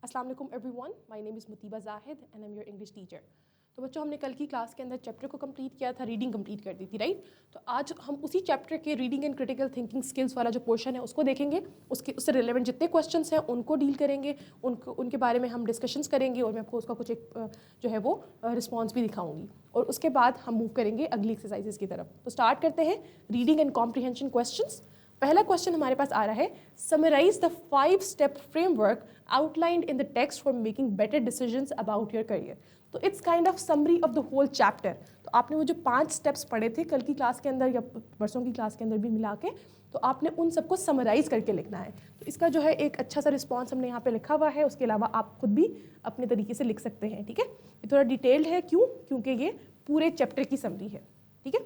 अस्सलाम वालेकुम everyone, my name is Mutiba Zahid and I am your English teacher. तो बच्चों, हमने कल की क्लास के अंदर चैप्टर को कंप्लीट किया था, रीडिंग कंप्लीट कर दी थी, राइट। तो आज हम उसी चैप्टर के reading and critical thinking skills वाला जो पोर्शन है उसको देखेंगे। उससे रिलेवेंट जितने क्वेश्चंस हैं उनको डील करेंगे, उनके बारे में हम डिस्कशंस करेंगे और मैं आपको उसका कुछ एक जो है वो रिस्पॉन्स भी दिखाऊंगी। और उसके बाद हम मूव करेंगे अगली एक्सरसाइजेज की तरफ। तो स्टार्ट करते हैं रीडिंग एंड कॉम्प्रीहेंशन क्वेश्चंस। पहला क्वेश्चन हमारे पास आ रहा है, summarise the 5 step framework outlined in the text for making better decisions about your career. तो it's kind of summary of the whole chapter. तो आपने वो जो 5 स्टेप्स पढ़े थे कल की क्लास के अंदर या परसों की क्लास के अंदर भी मिला के, तो आपने उन सबको समराइज करके लिखना है। तो इसका जो है एक अच्छा सा रिस्पॉन्स हमने यहाँ पे लिखा हुआ है। उसके अलावा आप खुद भी अपने तरीके से लिख सकते हैं, ठीक है। ये थोड़ा डिटेल्ड है, क्यों? क्योंकि ये पूरे चैप्टर की समरी है, ठीक है।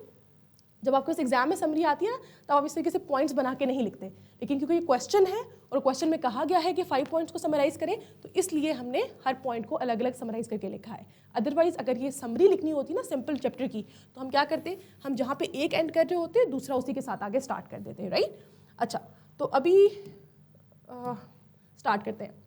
जब आपको इस एग्जाम में समरी आती है ना, तब आप इस तरीके से पॉइंट्स बना के नहीं लिखते, लेकिन क्योंकि ये क्वेश्चन है और क्वेश्चन में कहा गया है कि 5 पॉइंट्स को समराइज करें, तो इसलिए हमने हर पॉइंट को अलग अलग समराइज करके लिखा है। अदरवाइज अगर ये समरी लिखनी होती ना सिंपल चैप्टर की, तो हम क्या करते, हम जहाँ पे एक एंड कर रहे होते दूसरा उसी के साथ आगे स्टार्ट कर देते हैं, राइट। अच्छा, तो अभी स्टार्ट करते हैं।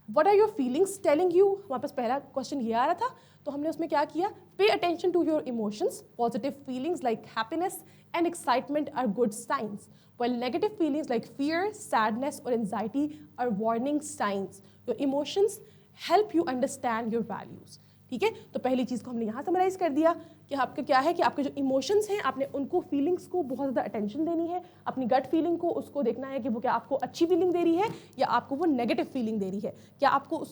What are your feelings telling you? हमारे पास पहला क्वेश्चन ये आ रहा था, तो हमने उसमें क्या किया, pay attention to your emotions. Positive feelings like happiness and excitement are good science, while negative feelings like fear, sadness or anxiety are warning signs. Your emotions help you understand your values. ठीक है, तो पहली चीज़ को हमने यहाँ summarise कर दिया कि आपका क्या है कि आपके जो इमोशंस हैं, आपने उनको फीलिंग्स को बहुत ज़्यादा अटेंशन देनी है। अपनी गट फीलिंग को उसको देखना है कि वो क्या आपको अच्छी फीलिंग दे रही है या आपको वो नेगेटिव फीलिंग दे रही है। क्या आपको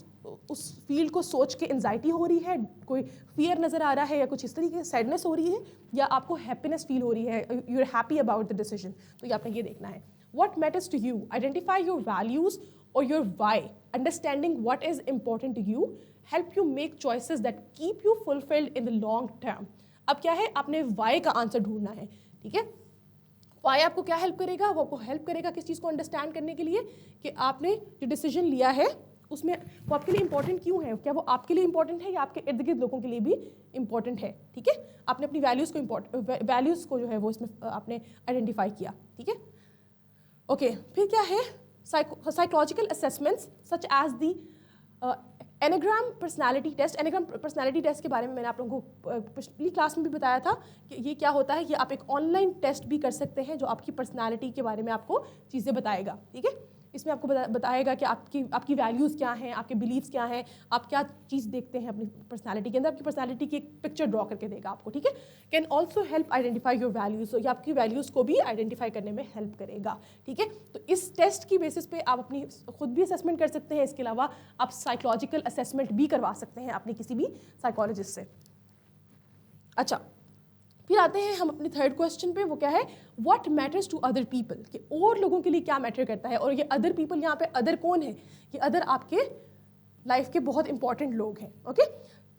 उस फील को सोच के एंजाइटी हो रही है, कोई फियर नज़र आ रहा है या कुछ इस तरीके से सैडनेस हो रही है, या आपको हैप्पीनेस फील हो रही है, you are happy about the decision. तो ये आपने ये देखना है। What matters to you? Identify your values or your why. Understanding what is important to you help you make choices that keep you fulfilled in the long term. अब क्या है, आपने why का आंसर ढूंढना है, ठीक है। why आपको क्या हेल्प करेगा, वो आपको हेल्प करेगा किस चीज़ को अंडरस्टैंड करने के लिए कि आपने जो डिसीजन लिया है उसमें वो आपके लिए इंपॉर्टेंट क्यों है, क्या वो आपके लिए इंपॉर्टेंट है या आपके इर्द गिर्द लोगों के लिए भी इंपॉर्टेंट है, ठीक है। आपने अपनी वैल्यूज़ को जो है वो इसमें आपने आइडेंटिफाई किया, ठीक है। ओके, फिर क्या है, psychological assessments such as the enneagram personality test. Enneagram personality test के बारे में मैंने आप लोगों को पिछली क्लास में भी बताया था कि ये क्या होता है। ये आप एक ऑनलाइन टेस्ट भी कर सकते हैं जो आपकी पर्सनालिटी के बारे में आपको चीज़ें बताएगा, ठीक है। इसमें आपको बताएगा कि आपकी वैल्यूज़ क्या हैं, आपके बिलीव्स क्या हैं, आप क्या चीज़ देखते हैं अपनी पर्सनालिटी के अंदर। आपकी पर्सनालिटी की एक पिक्चर ड्रॉ करके देगा आपको, ठीक है। Can also help identify your values, या आपकी वैल्यूज़ को भी आइडेंटिफाई करने में हेल्प करेगा, ठीक है। तो इस टेस्ट की बेसिस पे आप अपनी खुद भी असेसमेंट कर सकते हैं। इसके अलावा आप साइकोलॉजिकल असेसमेंट भी करवा सकते हैं अपनी किसी भी साइकोलॉजिस्ट से। अच्छा, फिर आते हैं हम अपने थर्ड क्वेश्चन पे। वो क्या है, what matters to other people, कि और लोगों के लिए क्या मैटर करता है। और ये अदर पीपल, यहाँ पे अदर कौन है, ये अदर आपके लाइफ के बहुत इंपॉर्टेंट लोग हैं, okay.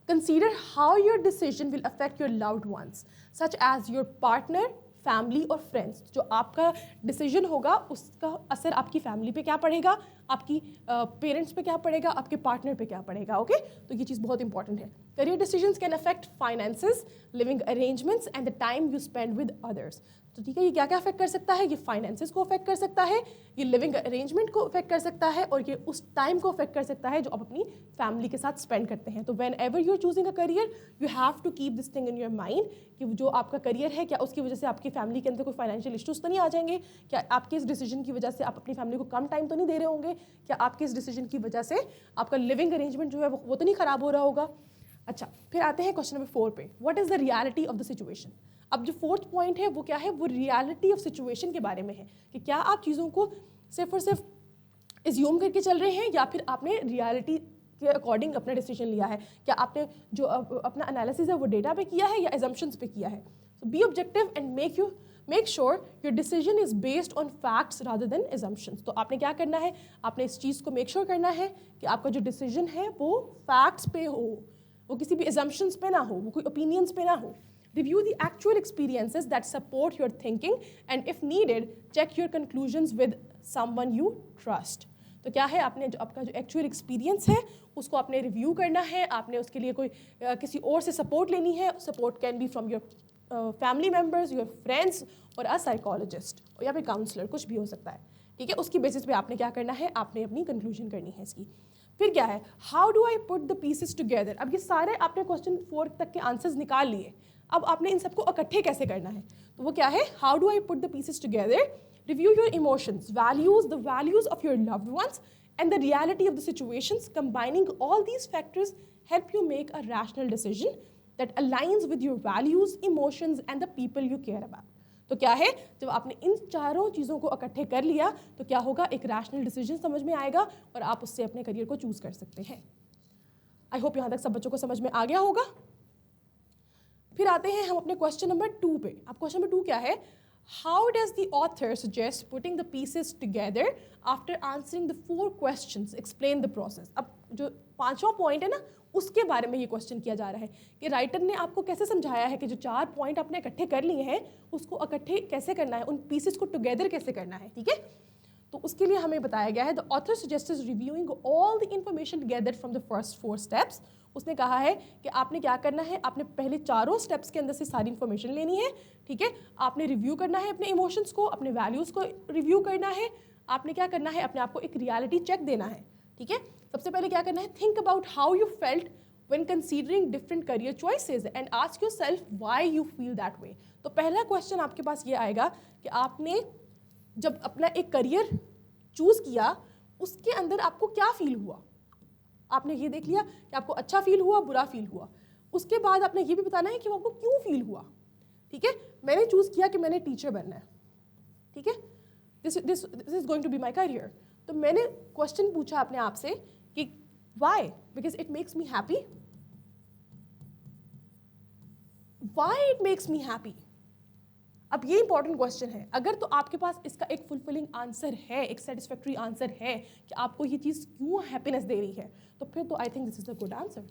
Consider how your decision will affect your loved ones such as your partner, family और फ्रेंड्स। जो आपका डिसीजन होगा उसका असर आपकी फैमिली पे क्या पड़ेगा, आपकी पेरेंट्स पे क्या पड़ेगा, आपके पार्टनर पे क्या पड़ेगा, ओके। तो ये चीज़ बहुत इंपॉर्टेंट है। Career decisions can affect finances, living arrangements and the time you spend with others. तो ठीक है, ये क्या क्या अफेक्ट कर सकता है, ये फाइनेंसेस को अफेक्ट कर सकता है, ये लिविंग अरेंजमेंट को अफेक्ट कर सकता है, और ये उस टाइम को अफेक्ट कर सकता है जो आप अपनी फैमिली के साथ स्पेंड करते हैं। तो whenever you are choosing a career, you have to keep this thing in your mind कि जो आपका करियर है, क्या उसकी वजह से आपकी फैमिली के अंदर कोई फाइनेंशियल इश्यूज तो नहीं आ जाएंगे, क्या आपके इस डिसीजन की वजह से आप अपनी फैमिली को कम टाइम तो नहीं दे रहे होंगे, क्या आपके इस डिसीजन की वजह से आपका लिविंग अरेंजमेंट जो है वो तो नहीं खराब हो रहा होगा। अच्छा, फिर आते हैं क्वेश्चन नंबर 4 पे, what is the reality of the situation. अब जो फोर्थ पॉइंट है वो क्या है, वो रियलिटी ऑफ सिचुएशन के बारे में है कि क्या आप चीज़ों को सिर्फ और सिर्फ एज्यूम करके चल रहे हैं या फिर आपने रियलिटी के अकॉर्डिंग अपना डिसीजन लिया है। क्या आपने जो अपना एनालिसिस है वो डेटा पे किया है या एजम्पशंस पे किया है। So be objective and make sure your decision is based on facts rather than assumptions. तो आपने क्या करना है, आपने इस चीज़ को मेक श्योर करना है कि आपका जो डिसीजन है वो फैक्ट्स पे हो, वो किसी भी एजम्पशंस पे ना हो, वो कोई ओपिनियंस पे ना हो। Review the actual experiences that support your thinking and if needed, check your conclusions with someone you trust. तो क्या है, आपने जो आपका जो एक्चुअल एक्सपीरियंस है उसको आपने रिव्यू करना है, आपने उसके लिए कोई किसी और से सपोर्ट लेनी है। Support can be from your family members, your friends और अ साइकोलॉजिस्ट, और या फिर काउंसलर, कुछ भी हो सकता है। ठीक है, उसकी बेसिस पे आपने क्या करना है, आपने अपनी कंक्लूजन करनी है इसकी। फिर क्या है, how do I put the pieces together. अब ये सारे आपने क्वेश्चन 4 तक के आंसर्स निकाल लिए, अब आपने इन सबको इकट्ठे कैसे करना है, तो वो क्या है, how do I put the pieces together, review your emotions, values, the values of your loved once and the reality of the situations. Combining all these factors help you make a rational decision that aligns with your values, emotions and the people you care about. तो क्या है, जब आपने इन चारों चीज़ों को इकट्ठे कर लिया तो क्या होगा, एक रैशनल डिसीजन समझ में आएगा और आप उससे अपने करियर को चूज कर सकते हैं। आई होप यहाँ तक सब बच्चों को समझ में आ गया होगा। फिर आते हैं हम अपने क्वेश्चन नंबर 2 पे। अब क्वेश्चन नंबर 2 क्या है, how does the author suggest putting the pieces together after answering the 4 questions, explain the process। अब जो 5वां पॉइंट है ना, उसके बारे में ये क्वेश्चन किया जा रहा है कि राइटर ने आपको कैसे समझाया है कि जो 4 पॉइंट आपने इकट्ठे कर लिए हैं उसको इकट्ठे कैसे करना है, उन पीसेस को टुगेदर कैसे करना है, ठीक है। तो उसके लिए हमें बताया गया है, the author suggests reviewing all the information gathered from the first 4 steps. उसने कहा है कि आपने क्या करना है, आपने पहले चारों स्टेप्स के अंदर से सारी इन्फॉर्मेशन लेनी है, ठीक है। आपने रिव्यू करना है अपने इमोशंस को, अपने वैल्यूज़ को रिव्यू करना है, आपने क्या करना है, अपने आप को एक रियलिटी चेक देना है, ठीक है। सबसे पहले क्या करना है, think about how you felt when considering different career choices and ask yourself why you feel that way। तो पहला क्वेश्चन आपके पास ये आएगा कि आपने जब अपना एक करियर चूज किया उसके अंदर आपको क्या फील हुआ। आपने ये देख लिया कि आपको अच्छा फील हुआ, बुरा फील हुआ, उसके बाद आपने ये भी बताना है कि वो आपको क्यों फील हुआ, ठीक है। मैंने चूज किया कि मैंने टीचर बनना है, ठीक है, this is going to be my career. तो मैंने क्वेश्चन पूछा अपने आप से कि why, because it makes me happy, why it makes me happy. अब ये इंपॉर्टेंट क्वेश्चन है, अगर तो आपके पास इसका एक फुलफिलिंग आंसर है, एक सेटिस्फैक्ट्री आंसर है कि आपको ये चीज़ क्यों हैप्पीनेस दे रही है, तो फिर तो I think this is a good answer.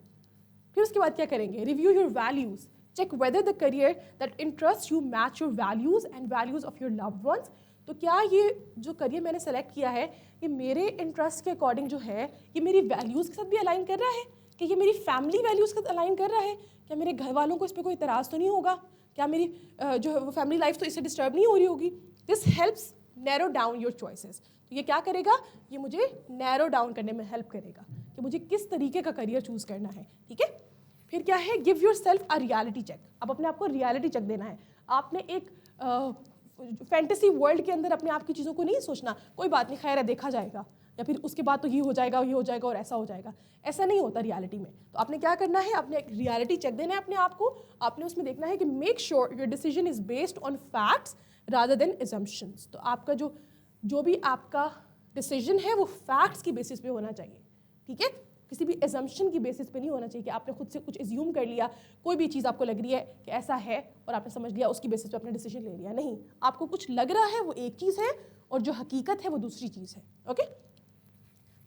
फिर उसके बाद क्या करेंगे, review your values, check whether the career that interest you match your values and values of your loved ones. तो क्या ये जो करियर मैंने सेलेक्ट किया है ये मेरे इंटरेस्ट के अकॉर्डिंग जो है ये मेरी वैल्यूज़ के साथ भी अलाइन कर रहा है, कि ये मेरी फैमिली वैल्यूज़ के साथ अलाइन कर रहा है, क्या मेरे घर वालों को इस पर कोई इतराज़ तो नहीं होगा, क्या मेरी जो है फैमिली लाइफ तो इससे डिस्टर्ब नहीं हो रही होगी। This helps narrow down your choices. तो ये क्या करेगा, ये मुझे नैरो डाउन करने में हेल्प करेगा कि मुझे किस तरीके का करियर चूज़ करना है, ठीक है। फिर क्या है, give yourself a reality check. अब अपने आप को रियलिटी चेक देना है। आपने एक फैंटेसी वर्ल्ड के अंदर अपने आप की चीज़ों को नहीं सोचना, कोई बात नहीं, खैर है, देखा जाएगा, या फिर उसके बाद तो ये हो जाएगा, ये हो जाएगा और ऐसा हो जाएगा, ऐसा नहीं होता रियलिटी में। तो आपने क्या करना है, आपने एक रियलिटी चेक देना है अपने आप को। आपने उसमें देखना है कि make sure your decision is based on facts rather than assumptions. तो आपका जो भी आपका डिसीजन है वो फैक्ट्स की बेसिस पे होना चाहिए, ठीक है, किसी भी एजम्पशन की बेसिस पे नहीं होना चाहिए कि आपने खुद से कुछ एज्यूम कर लिया, कोई भी चीज़ आपको लग रही है कि ऐसा है और आपने समझ लिया उसकी बेसिस पे अपना डिसीजन ले लिया। नहीं, आपको कुछ लग रहा है वो एक चीज़ है और जो हकीकत है वो दूसरी चीज़ है, okay.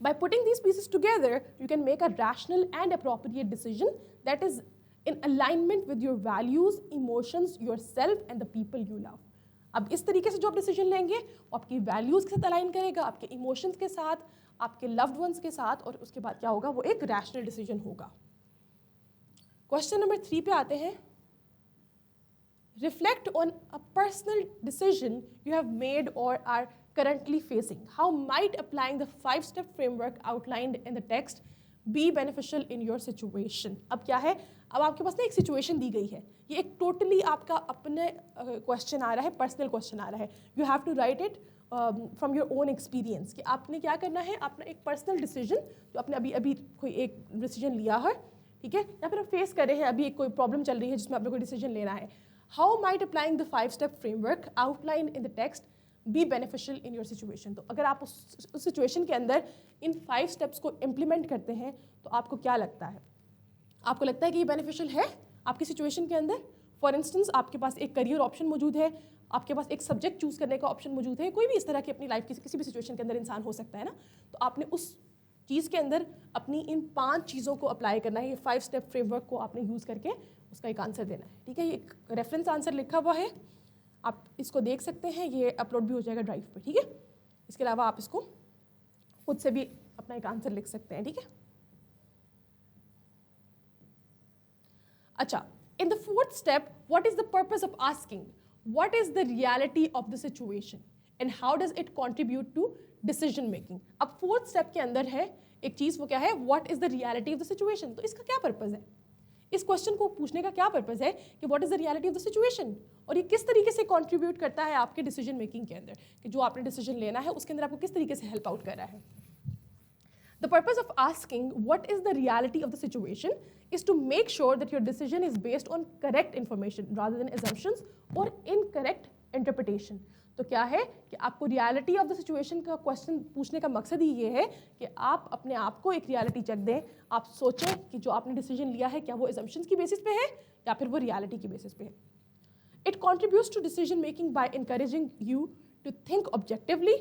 By putting these pieces together, you can make a rational and appropriate decision that is in alignment with your values, emotions, yourself and the people you love। अब इस तरीके से जो आप डिसीजन लेंगे वो आपकी वैल्यूज़ के साथ अलाइन करेगा, आपके इमोशंस के साथ, आपके लव्ड वंस के साथ, और उसके बाद क्या होगा, वो एक रैशनल डिसीजन होगा। क्वेश्चन नंबर 3 पे आते हैं। Reflect on a personal decision you have made or are currently facing. How might applying the 5-step framework outlined in the text be beneficial in your situation? अब क्या है, अब आपके पास ना एक सिचुएशन दी गई है, ये एक टोटली आपका अपने क्वेश्चन आ रहा है, पर्सनल क्वेश्चन आ रहा है। You have to write it from your own experience कि आपने क्या करना है, अपना एक पर्सनल डिसीजन जो आपने अभी अभी कोई एक डिसीजन लिया है, ठीक है, या फिर आप फेस कर रहे हैं, अभी एक कोई प्रॉब्लम चल रही है जिसमें आपने कोई डिसीजन लेना है। How might applying the 5-step framework outlined in the text be beneficial in your situation? तो अगर आप उस सिचुएशन के अंदर इन 5 स्टेप्स को इम्प्लीमेंट करते हैं तो आपको क्या लगता है, आपको लगता है कि ये बेनिफिशियल है आपकी सिचुएशन के अंदर। फॉर इंस्टेंस आपके पास एक करियर ऑप्शन मौजूद है, आपके पास एक सब्जेक्ट चूज करने का ऑप्शन मौजूद है, कोई भी इस तरह की अपनी लाइफ की किसी भी सिचुएशन के अंदर इंसान हो सकता है ना, तो आपने उस चीज़ के अंदर अपनी इन 5 चीज़ों को अप्लाई करना है। ये 5-स्टेप फ्रेमवर्क को आपने यूज़ करके उसका एक आंसर देना है, ठीक है। ये एक रेफरेंस आंसर लिखा हुआ है, आप इसको देख सकते हैं, ये अपलोड भी हो जाएगा ड्राइव पे, ठीक है। इसके अलावा आप इसको खुद से भी अपना एक आंसर लिख सकते हैं, ठीक है। अच्छा, in the 4th step, what is the purpose of asking, what is the reality of the situation. And how does it contribute to decision making. अब फोर्थ स्टेप के अंदर है एक चीज़, वो क्या है, what is the reality of the situation. तो इसका क्या पर्पज़ है, इस क्वेश्चन को पूछने का क्या पर्पज़ है कि what is the reality of the situation, और ये किस तरीके से कंट्रीब्यूट करता है आपके डिसीजन मेकिंग के अंदर, कि जो आपने डिसीजन लेना है उसके अंदर आपको किस तरीके से हेल्प आउट कर रहा है। The purpose of asking what is the reality of the situation is to make sure that your decision is based on correct information rather than assumptions or incorrect interpretation. तो क्या है कि आपको reality of the situation का question पूछने का मकसद ही ये है कि आप अपने आप को एक रियलिटी चेक दें, आप सोचें कि जो आपने डिसीजन लिया है क्या वो assumptions की बेसिस पे है या फिर वो रियलिटी की बेसिस पे है। It contributes to decision making by encouraging you to think objectively,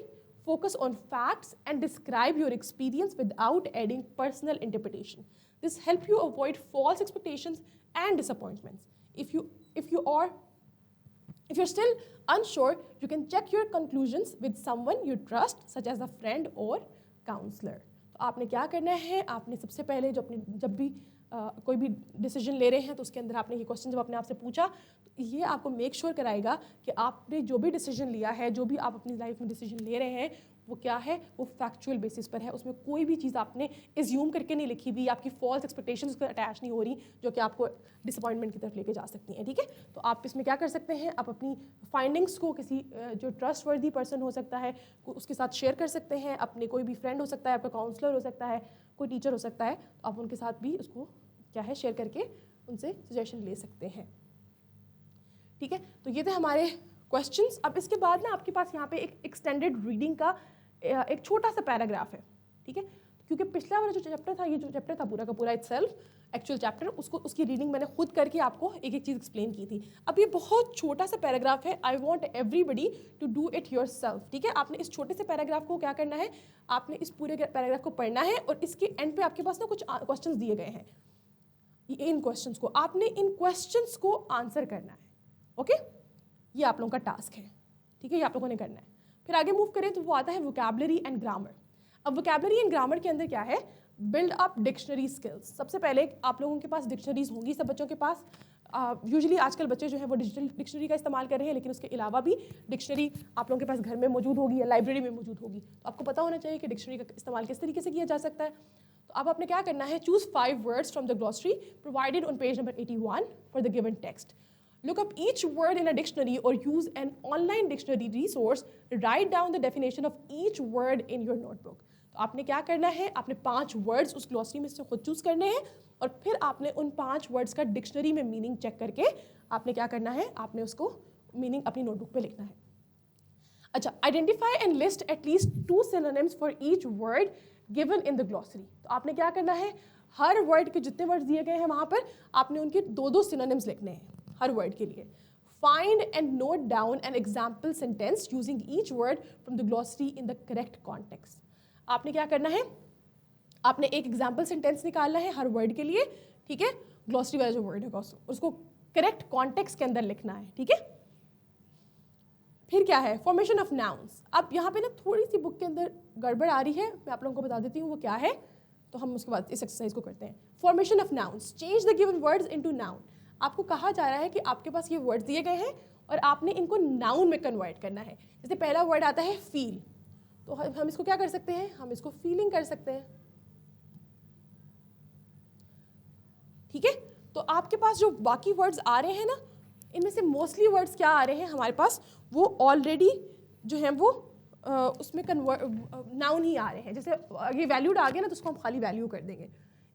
focus on facts, and describe your experience without adding personal interpretation. This helps you avoid false expectations and disappointments. If you're still unsure, you can check your conclusions with someone you trust, such as a friend or counselor. तो आपने क्या करना है, आपने सबसे पहले जब भी कोई भी डिसीजन ले रहे हैं तो उसके अंदर आपने ये क्वेश्चन जब अपने आप से पूछा तो ये आपको मेक श्योर कराएगा कि आपने जो भी डिसीजन लिया है, जो भी आप अपनी लाइफ में डिसीजन ले रहे हैं, वो क्या है, वो फैक्चुअल बेसिस पर है। उसमें कोई भी चीज़ आपने एज्यूम करके नहीं लिखी हुई, आपकी फॉल्स एक्सपेक्टेशंस उसको अटैच नहीं हो रही जो कि आपको डिसअपॉइंटमेंट की तरफ लेके जा सकती हैं। ठीक है, तो आप इसमें क्या कर सकते हैं, आप अपनी फाइंडिंग्स को किसी जो ट्रस्ट वर्दी पर्सन हो सकता है उसके साथ शेयर कर सकते हैं। अपने कोई भी फ्रेंड हो सकता है, आपका काउंसलर हो सकता है, कोई टीचर हो सकता है, तो आप उनके साथ भी उसको क्या है शेयर करके उनसे सजेशन ले सकते हैं। ठीक है, तो ये थे हमारे क्वेश्चंस। अब इसके बाद ना आपके पास यहाँ पे एक एक्सटेंडेड रीडिंग का एक छोटा सा पैराग्राफ है। ठीक है, क्योंकि पिछला वाला जो चैप्टर था, ये जो चैप्टर था पूरा का पूरा इटसेल्फ एक्चुअल चैप्टर, उसकी रीडिंग मैंने खुद करके आपको एक एक चीज़ एक्सप्लेन की थी। अब ये बहुत छोटा सा पैराग्राफ है, I want everybody to do it yourself. ठीक है, आपने इस छोटे से पैराग्राफ को क्या करना है, आपने इस पूरे पैराग्राफ को पढ़ना है और इसके एंड पे आपके पास ना कुछ क्वेश्चंस दिए गए हैं। इन क्वेश्चंस को आपने इन क्वेश्चंस को आंसर करना है। ओके, ये आप लोगों का टास्क है। ठीक है, ये आप लोगों ने करना है। फिर आगे मूव करें तो वो आता है वोकैबुलरी एंड ग्रामर। अब वोकैबुलरी एंड ग्रामर के अंदर क्या है, बिल्ड अप डिक्शनरी स्किल्स। सबसे पहले आप लोगों के पास डिक्शनरीज होंगी, सब बच्चों के पास। यूजुअली आजकल बच्चे जो हैं वो डिजिटल डिक्शनरी का इस्तेमाल कर रहे हैं, लेकिन उसके अलावा भी डिक्शनरी आप लोगों के पास घर में मौजूद होगी या लाइब्रेरी में मौजूद होगी। तो आपको पता होना चाहिए कि डिक्शनरी का इस्तेमाल किस तरीके से किया जा सकता है। तो अब आपने क्या करना है, choose 5 words from the glossary provided on page number 81 for the given text. Look up each word in a dictionary or use an online dictionary resource. Write down the definition of each word in your notebook. तो आपने क्या करना है, आपने 5 words उस glossary में से खुद चूज करने हैं और फिर आपने उन 5 वर्ड्स का डिक्शनरी में मीनिंग चेक करके आपने क्या करना है, आपने उसको मीनिंग अपनी नोटबुक पे लिखना है। अच्छा, identify and list at least 2 synonyms for each word given in the glossary. तो आपने क्या करना है, हर वर्ड के जितने वर्ड्स दिए गए हैं वहाँ पर आपने उनके 2-2 synonyms लिखने हैं हर वर्ड के लिए। Find and note down an example sentence using each word from the glossary in the correct context. आपने क्या करना है, आपने एक एग्जाम्पल सेंटेंस निकालना है हर वर्ड के लिए। ठीक है, ग्लॉसरी वाला जो वर्ड है उसको करेक्ट कॉन्टेक्स्ट के अंदर लिखना है। ठीक है, फिर क्या है, फॉर्मेशन ऑफ नाउन्स। अब यहाँ पे ना थोड़ी सी बुक के अंदर गड़बड़ आ रही है, मैं आप लोगों को बता देती हूँ वो क्या है, तो हम उसके बाद इस एक्सरसाइज को करते हैं। Formation of nouns, change the given words into noun. आपको कहा जा रहा है कि आपके पास ये वर्ड्स दिए गए हैं और आपने इनको नाउन में कन्वर्ट करना है। जैसे पहला वर्ड आता है फील, तो हम इसको क्या कर सकते हैं, हम इसको फीलिंग कर सकते हैं। ठीक है, तो आपके पास जो बाकी वर्ड्स आ रहे हैं ना, इनमें से मोस्टली वर्ड्स क्या आ रहे हैं हमारे पास, वो ऑलरेडी जो हैं वो उसमें नाउन ही आ रहे हैं। जैसे ये वैल्यूड आ गया ना, तो उसको हम खाली वैल्यू कर देंगे।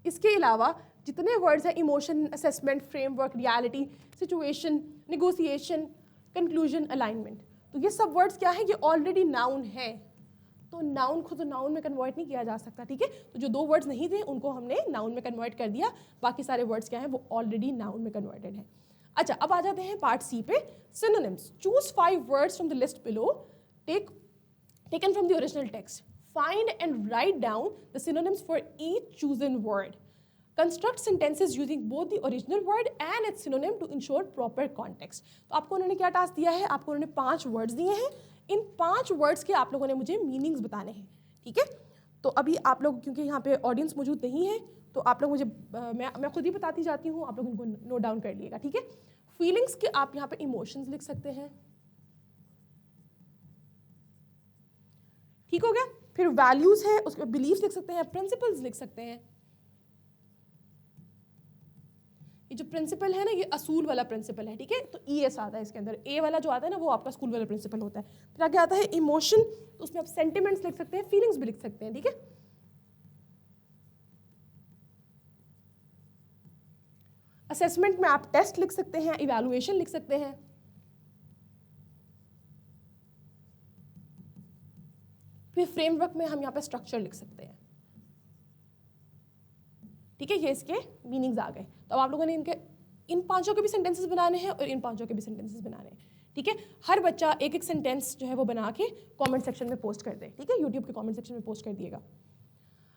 इसके अलावा जितने वर्ड्स हैं, emotion, assessment, framework, reality, situation, negotiation, conclusion, alignment, तो ये सब वर्ड्स क्या हैं, ये ऑलरेडी नाउन है। तो नाउन खुद नाउन में कन्वर्ट नहीं किया जा सकता। ठीक है, तो जो 2 वर्ड्स नहीं थे उनको हमने नाउन में कन्वर्ट कर दिया, बाकी सारे वर्ड्स क्या हैं वो ऑलरेडी नाउन में कन्वर्टेड हैं। अच्छा, अब आ जाते हैं पार्ट सी पे, synonyms. Choose 5 words from the list below taken from the original text. Find and write down the synonyms for each chosen word. Construct sentences using both the original word and its synonym to ensure proper context. तो आपको उन्होंने क्या task दिया है, आपको उन्होंने 5 words दिए हैं। इन 5 वर्ड्स के आप लोगों ने मुझे मीनिंग्स बताने हैं। ठीक है, तो अभी आप लोग क्योंकि यहाँ पे ऑडियंस मौजूद नहीं है, तो आप लोग मुझे मैं खुद ही बताती जाती हूँ, आप लोग इनको नोट डाउन कर लिएगा। ठीक है, फीलिंग्स के आप यहाँ पे इमोशंस लिख सकते हैं, ठीक हो गया। फिर वैल्यूज है, उसके बिलीफ लिख सकते हैं, प्रिंसिपल्स लिख सकते हैं। ये जो प्रिंसिपल है ना, ये असूल वाला प्रिंसिपल है, ठीक है। तो ES आता है इसके अंदर, ए वाला जो आता है ना वो आपका स्कूल वाला प्रिंसिपल होता है। फिर आगे आता है इमोशन, तो उसमें आप सेंटिमेंट्स लिख सकते हैं, फीलिंग्स भी लिख सकते हैं, ठीक है। असेसमेंट में आप टेस्ट लिख सकते हैं, इवैल्यूएशन लिख सकते हैं। फिर फ्रेमवर्क में हम यहाँ पे स्ट्रक्चर लिख सकते हैं, ठीक है। ये इसके मीनिंग्स आ गए। तो अब आप लोगों ने इन पांचों के भी सेंटेंसेस बनाने हैं और इन पांचों के भी सेंटेंसेस बनाने हैं, ठीक है। हर बच्चा एक एक सेंटेंस जो है वो बना के कमेंट सेक्शन में पोस्ट कर दे, ठीक है। यूट्यूब के कमेंट सेक्शन में पोस्ट कर दिएगा।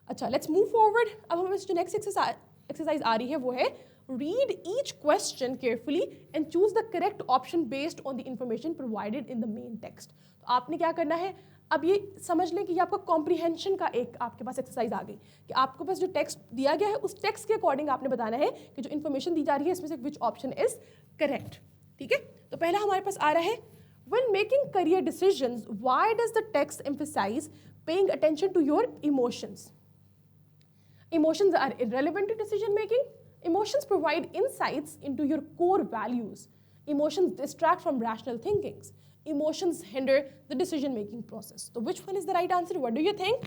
अच्छा, लेट्स मूव फॉरवर्ड। अब हमें जो नेक्स्ट एक्सरसाइज आ रही है वो है read each question carefully and choose the correct option based on the information provided in the main text. तो आपने क्या करना है, अब ये समझ लें कि ये आपका कॉम्प्रिहेंशन का एक आपके पास एक्सरसाइज आ गई कि आपके पास जो टेक्स्ट दिया गया है उस टेक्स्ट के अकॉर्डिंग आपने बताना है कि जो इन्फॉर्मेशन दी जा रही है इसमें से विच ऑप्शन इज करेक्ट, ठीक है। तो पहला हमारे पास आ रहा है when making career decisions why does the text emphasize paying attention to your emotions. Emotions are irrelevant to decision making. Emotions provide insights into your core values. Emotions distract from rational thinkings. Emotions hinder the decision making process. So which one is the right answer? What do you think?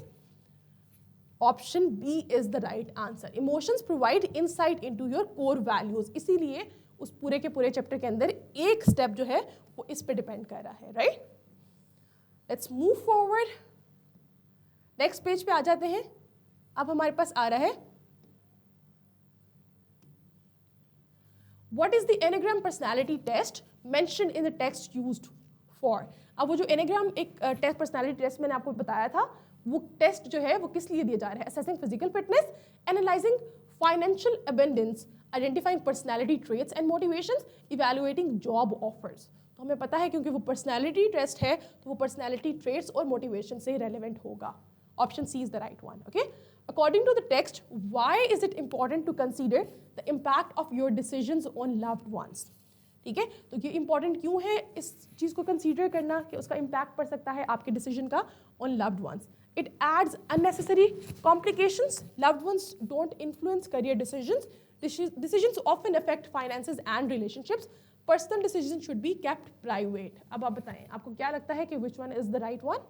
Option B is the right answer. Emotions provide insight into your core values. इसीलिए उस पूरे के पूरे chapter के अंदर एक step जो है वो इस पे डिपेंड कर रहा है, right. Let's move forward. Next page पे आ जाते हैं। अब हमारे पास आ रहा है what is the enneagram personality test mention in the text used for. अब वो जो एनाग्राम एक टेस्ट पर्सनालिटी टेस्ट मैंने आपको बताया था, वो टेस्ट जो है वो किस लिए दिया जा रहा है, assessing physical fitness, analysing financial abundance, identifying personality traits and motivations, evaluating job offers. तो हमें पता है क्योंकि वो पर्सनालिटी टेस्ट है तो वो पर्सनालिटी ट्रेट्स और मोटिवेशन से रेलेवेंट होगा। Option C is the right one, okay. According to the text, why is it important to consider the impact of your decisions on loved ones? ठीक है, तो ये इंपॉर्टेंट क्यों है इस चीज को कंसीडर करना कि उसका इम्पैक्ट पड़ सकता है आपके डिसीजन का on loved ones. It adds unnecessary complications. Loved ones don't influence career decisions. Decisions often affect finances and relationships. Personal decision should be kept private. अब आप बताएं आपको क्या लगता है कि which one is the right one?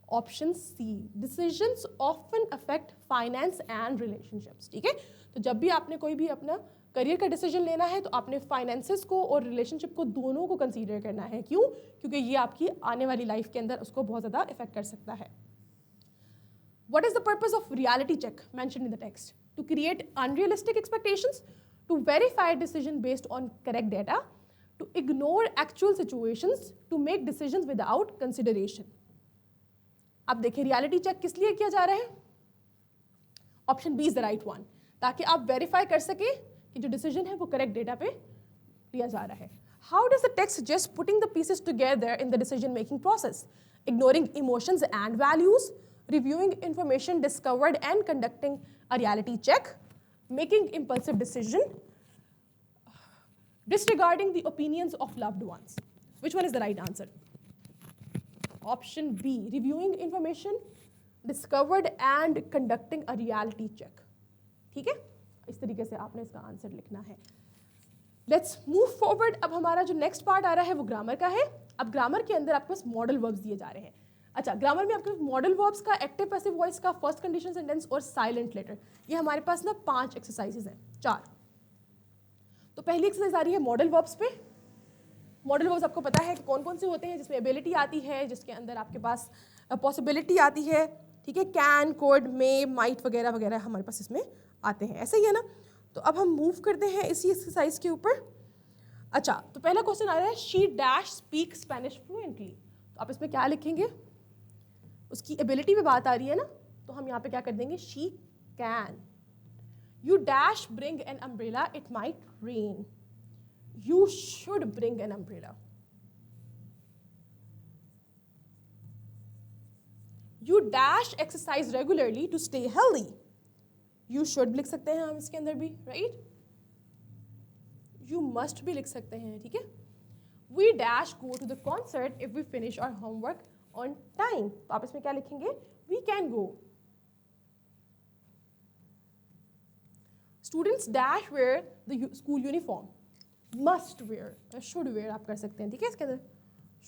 Option C, decisions often affect finance and relationships, ठीक है। तो जब भी आपने कोई भी अपना करियर का डिसीजन लेना है तो आपने फाइनेंसेस को और रिलेशनशिप को दोनों को कंसीडर करना है। क्यों? क्योंकि ये आपकी आने वाली लाइफ के अंदर उसको बहुत ज़्यादा इफेक्ट कर सकता है। What is the purpose of reality check mentioned in the text? To create unrealistic expectations, to verify decision based on correct data, to ignore actual situations, to make decisions without consideration. अब देखिए reality check किस लिए किया जा रहा है? Option B is the right one, ताकि आप वेरीफाई कर सके कि जो डिसीजन है वो करेक्ट डेटा पे लिया जा रहा है। How does the text suggest putting the pieces together in the decision making process? Ignoring emotions and values, reviewing information discovered and conducting a reality check, making impulsive decision, disregarding the opinions of loved ones. Which one is the right answer? Option B, reviewing information discovered and conducting a reality check. ठीक है, इस तरीके से आपने इसका answer लिखना है। Let's move forward. अब हमारा जो नेक्स्ट पार्ट आ रहा है वो ग्रामर का है। अब ग्रामर के अंदर आपके पास मॉडल वर्ब्स दिए जा रहे हैं। अच्छा, ग्रामर में आपके पास मॉडल वर्ब्स का, एक्टिव पैसिव वॉइस का, फर्स्ट कंडीशन सेंटेंस और साइलेंट लेटर, ये हमारे पास ना 5 एक्सरसाइजेज हैं, 4। तो पहली एक्सरसाइज आ रही है मॉडल वर्ब्स पे। मॉडल वर्ब्स आपको पता है कि कौन कौन से होते हैं, जिसमें एबिलिटी आती है, जिसके अंदर आपके पास पॉसिबिलिटी आती है, ठीक है। कैन, कुड, मे, माइट वगैरह वगैरह हमारे पास इसमें आते हैं, ऐसा ही है ना। तो अब हम मूव करते हैं इसी एक्सरसाइज के ऊपर। अच्छा, तो पहला क्वेश्चन आ रहा है she dash speak Spanish fluently. तो आप इसमें क्या लिखेंगे? उसकी एबिलिटी पे बात आ रही है ना, तो हम यहाँ पे क्या कर देंगे? She can. You dash bring an umbrella, it might rain. You should bring an umbrella. You dash exercise regularly to stay healthy. You should लिख सकते हैं हम इसके अंदर भी, right? You must भी लिख सकते हैं, ठीक है। We dash go to the concert if we finish our homework on time. तो आप इसमें क्या लिखेंगे? We can go. Students dash wear the school uniform. Must wear, should wear आप कर सकते हैं, ठीक है? इसके अंदर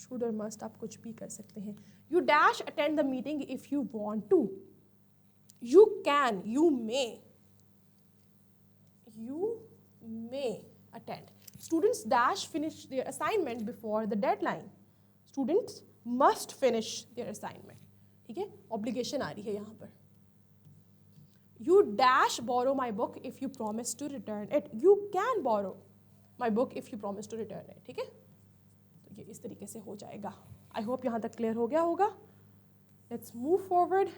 should और must आप कुछ भी कर सकते हैं. You dash attend the meeting if you want to. You can, you may attend. Students dash finish their assignment before the deadline. Students must finish their assignment. ठीक है? Obligation आ रही है यहाँ पर. You dash borrow my book if you promise to return it. You can borrow my book if you promise to return it. ठीक है? तो ये इस तरीके से हो जाएगा. I hope यहाँ तक clear हो गया होगा. Let's move forward.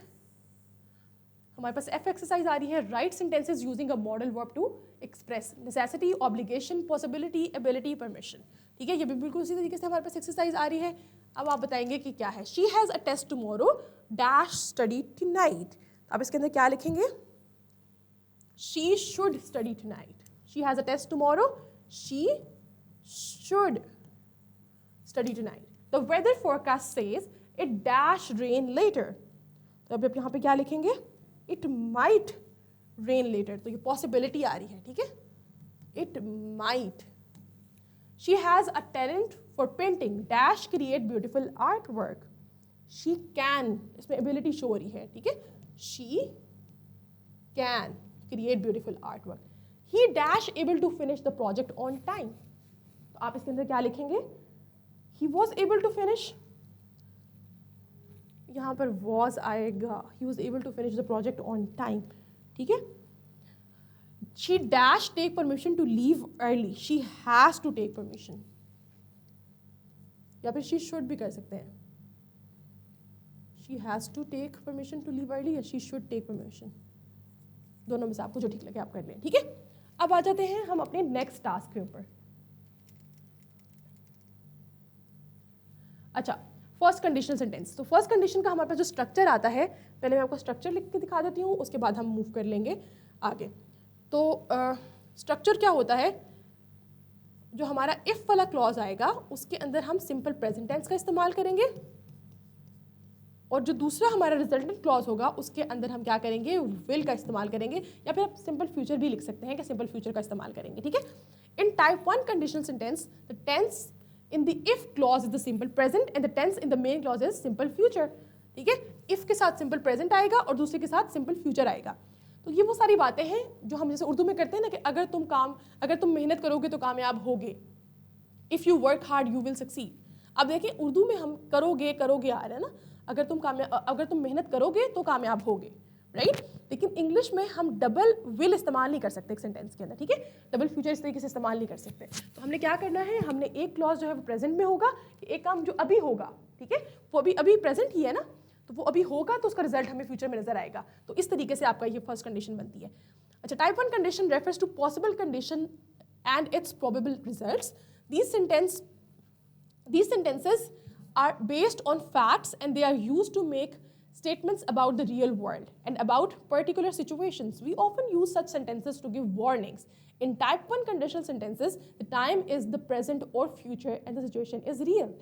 हमारे पास F exercise आ रही है. Write sentences using a modal verb to express necessity, obligation, possibility, ability, permission. ठीक है? ये भी बिल्कुल उसी तरीके से हमारे पास exercise आ रही है. अब आप बताएंगे कि क्या है. She has a test tomorrow. Dash study tonight. आप इसके अंदर क्या लिखेंगे? She should study tonight. She has a test tomorrow. She should study tonight. The weather forecast says it dash rain later. तो अब यहाँ पे क्या लिखेंगे? It might rain later. तो ये possibility आ रही है, ठीक है? It might. She has a talent for painting. Dash create beautiful artwork. She can. इसमें ability show हो रही है, ठीक है? She can create beautiful artwork. He dash able to finish the project on time. तो आप इसके अंदर क्या लिखेंगे? He was able to finish. यहाँ पर was आएगा. He was able to finish the project on time. ठीक है? She dash take permission to leave early. She has to take permission. या फिर she should भी कर सकते हैं. She has to take permission to leave early या she should take permission. दोनों में से आपको जो ठीक लगे आप कर लें, ठीक है? अब आ जाते हैं हम अपने नेक्स्ट टास्क के ऊपर. अच्छा, फर्स्ट कंडीशनल सेंटेंस. तो फर्स्ट कंडीशन का हमारे पास जो स्ट्रक्चर आता है, पहले मैं आपको स्ट्रक्चर लिख के दिखा देती हूँ, उसके बाद हम मूव कर लेंगे आगे. तो स्ट्रक्चर क्या होता है? जो हमारा इफ वाला क्लॉज आएगा उसके अंदर हम सिंपल प्रेजेंट टेंस का इस्तेमाल करेंगे, और जो दूसरा हमारा रिजल्टेंट क्लॉज होगा उसके अंदर हम क्या करेंगे? विल का इस्तेमाल करेंगे, या फिर आप सिंपल फ्यूचर भी लिख सकते हैं कि सिंपल फ्यूचर का इस्तेमाल करेंगे, ठीक है? In type 1 conditional sentence the tense in the if clause is the simple present and the tense in the main clause is simple future. ठीक है? इफ के साथ सिंपल प्रेजेंट आएगा और दूसरे के साथ सिंपल फ्यूचर आएगा. तो ये वो सारी बातें हैं जो हम जैसे उर्दू में करते हैं ना कि अगर तुम मेहनत करोगे तो कामयाब होगे. If you work hard you will succeed. अब देखिए उर्दू में हम करोगे आ रहा है ना, अगर तुम मेहनत करोगे तो कामयाब होगे, राइट? लेकिन इंग्लिश में हम डबल विल इस्तेमाल नहीं कर सकते एक सेंटेंस के अंदर, ठीक है? डबल फ्यूचर इस तरीके से इस्तेमाल नहीं कर सकते. तो हमने क्या करना है? हमने एक क्लॉज जो है वो प्रेजेंट में होगा, एक काम जो अभी होगा, ठीक है, वो अभी प्रेजेंट ही है ना, तो वो अभी होगा तो उसका रिजल्ट हमें फ्यूचर में नजर आएगा. तो इस तरीके से आपका ये फर्स्ट कंडीशन बनती है. अच्छा, type 1 condition refers to possible condition and its probable results. These sentences are based on facts and they are used to make statements about the real world and about particular situations. We often use such sentences to give warnings. In type 1 conditional sentences, the time is the present or future and the situation is real.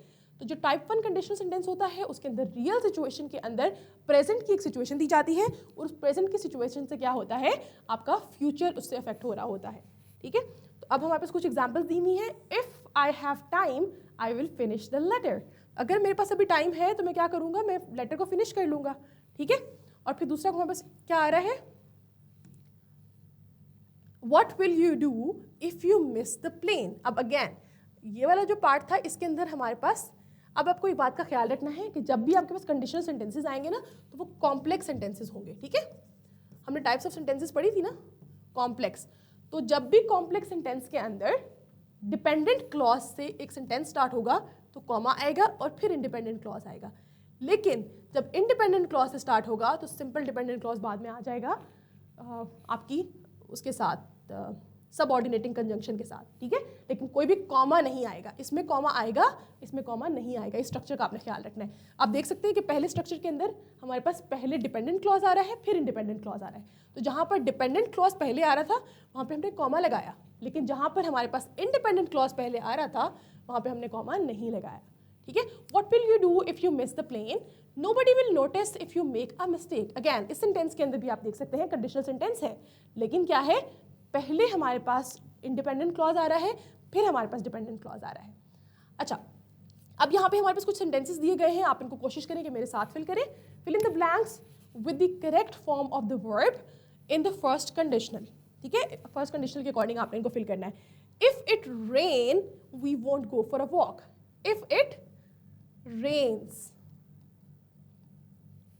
तो जो type 1 conditional sentence होता है उसके अंदर real situation के अंदर present की एक सिचुएशन दी जाती है, और उस प्रेजेंट की सिचुएशन से क्या होता है? आपका फ्यूचर उससे अफेक्ट हो रहा होता है, ठीक है? तो अब हमारे पास कुछ एग्जांपल्स दी हुई हैं. If I have time I will finish the letter. अगर मेरे पास अभी टाइम है तो मैं क्या करूँगा? मैं लेटर को फिनिश कर लूँगा, ठीक है? और फिर दूसरा हमारे पास क्या आ रहा है? What will you do if you miss the plane? अब अगेन ये वाला जो पार्ट था इसके अंदर हमारे पास, अब आपको एक बात का ख्याल रखना है कि जब भी आपके पास कंडीशनल सेंटेंसेस आएंगे ना तो वो कॉम्प्लेक्स सेंटेंसेस होंगे, ठीक है? हमने टाइप्स ऑफ सेंटेंसेस पढ़ी थी ना, कॉम्प्लेक्स. तो जब भी कॉम्प्लेक्स सेंटेंस के अंदर डिपेंडेंट क्लॉज से एक सेंटेंस स्टार्ट होगा तो कॉमा आएगा और फिर इंडिपेंडेंट क्लॉज आएगा. लेकिन जब इंडिपेंडेंट क्लॉज से स्टार्ट होगा तो सिंपल डिपेंडेंट क्लॉज बाद में आ जाएगा आपकी उसके साथ सबऑर्डिनेटिंग कंजंक्शन के साथ, ठीक है? लेकिन कोई भी कॉमा नहीं आएगा. इसमें कॉमा आएगा, इसमें कॉमा नहीं आएगा. इस स्ट्रक्चर का आपने ख्याल रखना है. आप देख सकते हैं कि पहले स्ट्रक्चर के अंदर हमारे पास पहले डिपेंडेंट क्लॉज आ रहा है, फिर इंडिपेंडेंट क्लॉज आ रहा है. तो जहाँ पर डिपेंडेंट क्लॉज पहले आ रहा था वहाँ पे हमने कॉमा लगाया, लेकिन जहाँ पर हमारे पास इंडिपेंडेंट क्लॉज पहले आ रहा था वहाँ पे हमने कॉमा नहीं लगाया, ठीक है. What will you do if you miss the plane? Nobody will notice if you make a mistake. Again, इस सेंटेंस के अंदर भी आप देख सकते हैं कंडीशनल सेंटेंस है, लेकिन क्या है, पहले हमारे पास इंडिपेंडेंट क्लॉज आ रहा है, फिर हमारे पास डिपेंडेंट क्लॉज आ रहा है. अच्छा, अब यहाँ पे हमारे पास कुछ सेंटेंसेस दिए गए हैं, आप इनको कोशिश करें कि मेरे साथ फिल करें. Fill in the blanks with the correct form of the verb in the first conditional. ठीक है, फर्स्ट कंडीशनल के अकॉर्डिंग आपने इनको फिल करना है. If it rain we won't go for a walk. If it rains,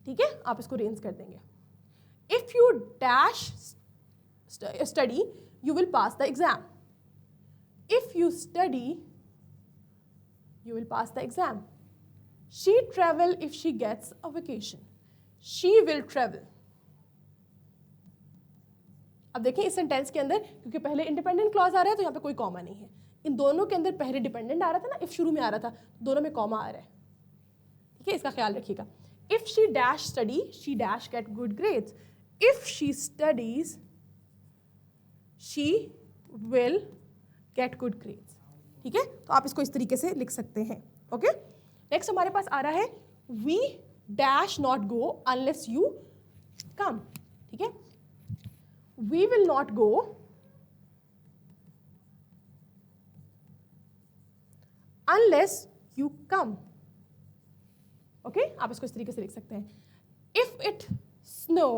ठीक है, आप इसको रेन्स कर देंगे. If you dash study you will pass the exam. If you study you will pass the exam. She travel if she gets a vacation. She will travel. अब देखें इस sentence के अंदर, क्योंकि पहले इंडिपेंडेंट क्लॉज आ रहा है तो यहाँ पे कोई कॉमा नहीं है. इन दोनों के अंदर पहले डिपेंडेंट आ रहा था ना, इफ शुरू में आ रहा था, दोनों में कॉमा आ रहा है. ठीक है, इसका ख्याल रखिएगा. If she dash study she dash gate good grades. If she studies she will get good grades. ठीक है, तो आप इसको इस तरीके से लिख सकते हैं. ओके, नेक्स्ट हमारे पास आ रहा है we dash not go unless you come. ठीक है, we will not go unless you come. Okay, आप इसको इस तरीके से लिख सकते हैं. If it snow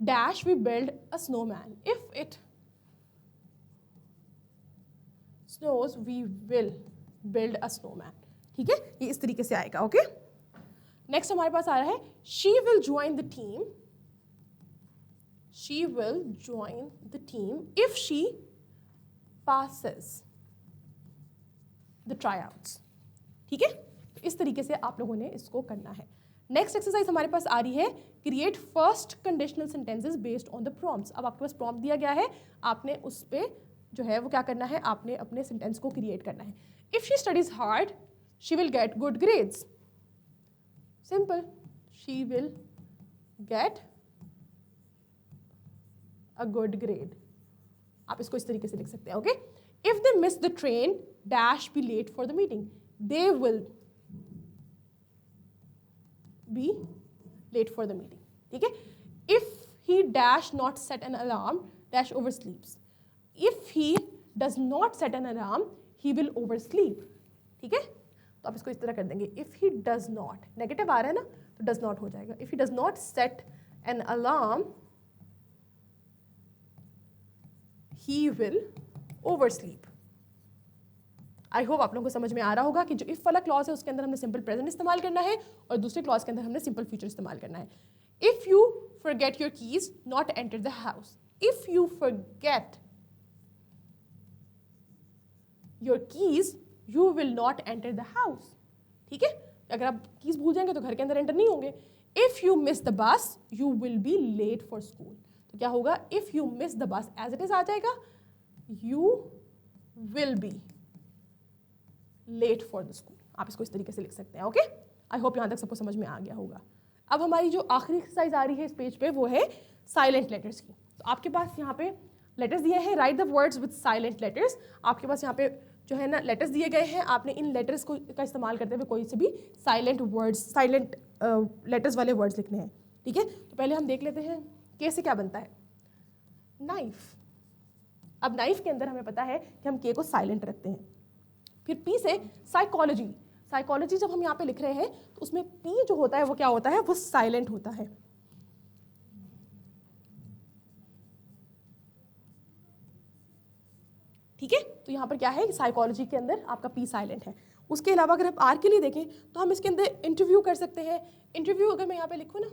dash we build a snowman. If it snows we will build a snowman. ठीक है, ये इस तरीके से आएगा. ओके, नेक्स्ट हमारे पास आ रहा है she will join the team. She will join the team if she passes the tryouts. ठीक है, तो इस तरीके से आप लोगों ने इसको करना है. नेक्स्ट एक्सरसाइज हमारे पास आ रही है create first conditional sentences based on the prompts. अब आपके पास प्रॉम्प्ट दिया गया है, आपने उस पर जो है वो क्या करना है, आपने अपने सेंटेंस को क्रिएट करना है. If she studies hard she will get good grades. Simple, she will get a good grade. आप इसको इस तरीके से लिख सकते हैं. Okay, if they miss the train dash be late for the meeting. They will be late for the meeting. ठीक है, if he dash not set an alarm dash oversleeps. If he does not set an alarm, he will oversleep. ठीक है, तो आप इसको इस तरह कर देंगे. If he does not, negative आ रहा है ना, तो does not हो जाएगा. If he does not set an alarm, he will oversleep. I hope आप लोगों को समझ में आ रहा होगा कि जो इफ वाला क्लॉज है उसके अंदर हमने सिंपल प्रेजेंट इस्तेमाल करना है और दूसरे क्लॉज के अंदर हमने सिंपल फ्यूचर इस्तेमाल करना है. If you forget your keys, not enter the house. If you forget your keys you will not enter the house. ठीक है, अगर आप कीज भूल जाएंगे तो घर के अंदर एंटर नहीं होंगे. If you miss the bus you will be late for school. तो क्या होगा, if you miss the bus as it is आ जाएगा, you will be late for the school. आप इसको इस तरीके से लिख सकते हैं. ओके, आई होप यहाँ तक सबको समझ में आ गया होगा. अब हमारी जो आखिरी एक्सरसाइज आ रही है इस पेज पे वो है साइलेंट लेटर्स की. तो आपके पास यहाँ पे लेटर्स दिए हैं, right the words with silent letters. आपके पास यहाँ पे जो है ना लेटर्स दिए गए हैं, आपने इन लेटर्स को का इस्तेमाल करते हुए कोई से भी साइलेंट वर्ड्स, साइलेंट लेटर्स वाले वर्ड्स लिखने हैं. ठीक है, तो पहले हम देख लेते हैं के से क्या बनता है. नाइफ. अब नाइफ के अंदर हमें पता है कि हम के को साइलेंट रखते हैं. फिर पी से साइकोलॉजी. साइकोलॉजी जब हम यहाँ पे लिख रहे हैं तो उसमें पी जो होता है वो क्या होता है, वो साइलेंट होता है. ठीक है, तो यहाँ पर क्या है, साइकोलॉजी के अंदर आपका पी साइलेंट है. उसके अलावा अगर आप आर के लिए देखें तो हम इसके अंदर इंटरव्यू कर सकते हैं. इंटरव्यू अगर मैं यहाँ पे लिखूँ ना,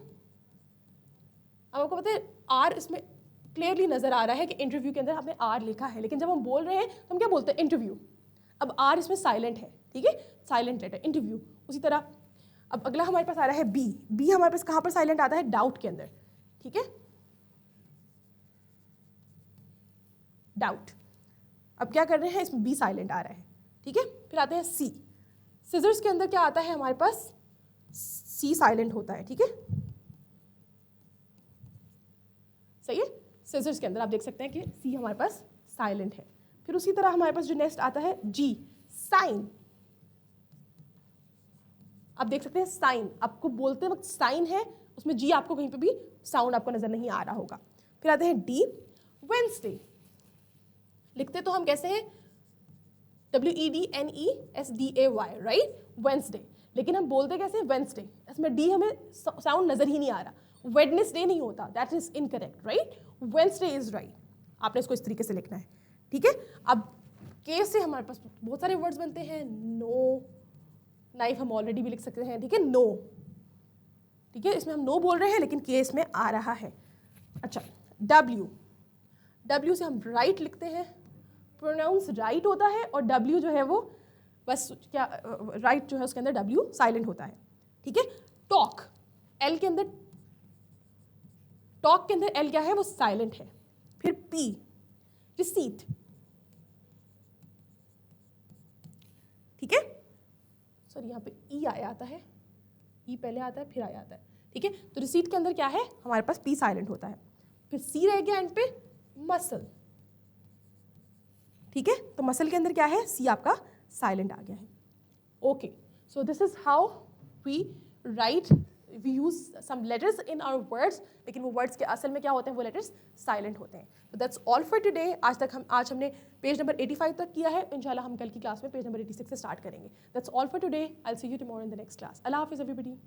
अब आपको पता है आर इसमें क्लियरली नजर आ रहा है कि इंटरव्यू के अंदर आपने आर लिखा है, लेकिन जब हम बोल रहे हैं तो हम क्या बोलते हैं, इंटरव्यू. अब आर इसमें साइलेंट है. ठीक है, साइलेंट लेटर इंटरव्यू. उसी तरह अब अगला हमारे पास आ रहा है बी. बी हमारे पास कहाँ पर साइलेंट आता है, डाउट के अंदर. ठीक है, डाउट. अब क्या कर रहे हैं, इसमें बी साइलेंट आ रहा है. ठीक है, फिर आते हैं सी. सिजर्स के अंदर क्या आता है हमारे पास, सी साइलेंट होता है. ठीक है, सही है. सिजर्स के अंदर आप देख सकते हैं कि सी हमारे पास साइलेंट है. फिर उसी तरह हमारे पास जो नेक्स्ट आता है जी, साइन. आप देख सकते हैं साइन, आपको बोलते वक्त साइन है, उसमें जी आपको कहीं पे भी साउंड आपको नजर नहीं आ रहा होगा। फिर आते हैं डी, वेंसडे। लिखते तो हम कैसे हैं, WEDNESDAY, राइट, वेंसडे, लेकिन हम बोलते कैसे, वेंसडे, इसमें डी हमें साउंड नजर ही नहीं आ रहा। वेडनेसडे नहीं होता, that is incorrect, right, Wednesday is right. आपने इसको इस तरीके से लिखना है, ठीक है। अब के से हमारे पास बहुत सारे वर्ड्स बनते हैं, नो, नाइफ हम ऑलरेडी भी लिख सकते हैं, ठीक है, नो, ठीक है, इसमें हम नो बोल रहे हैं लेकिन के इसमें आ रहा है। अच्छा, डब्ल्यू, डब्ल्यू से हम राइट लिखते हैं, प्रोनाउंस राइट होता है, और डब्ल्यू जो है वो बस क्या, राइट जो है उसके अंदर डब्ल्यू साइलेंट होता है, ठीक है। टॉक, एल के अंदर, टॉक के अंदर एल क्या है, वो साइलेंट है। फिर पी, रिसीट, ठीक है, सॉरी यहाँ पे ई आया आता है, ई पहले आता है फिर आया आता है, ठीक है। तो रिसीट के अंदर क्या है, हमारे पास पी साइलेंट होता है। फिर सी रह गया एंड पे, मसल, ठीक है, तो मसल के अंदर क्या है, सी आपका साइलेंट आ गया है। Okay, so this is how we write, we use some letters in our words, लेकिन वो वर्ड्स के असल में क्या होते हैं, वो लेटर्स साइलेंट होते हैं। तो दैट्स ऑल फॉर टुडे। आज हमने पेज नंबर 85 तक किया है, इंशाल्लाह हम कल की क्लास में पेज नंबर 86 से स्टार्ट करेंगे। That's all for today, I will see you tomorrow in the next class. Allah हाफिज़ एवरीबॉडी।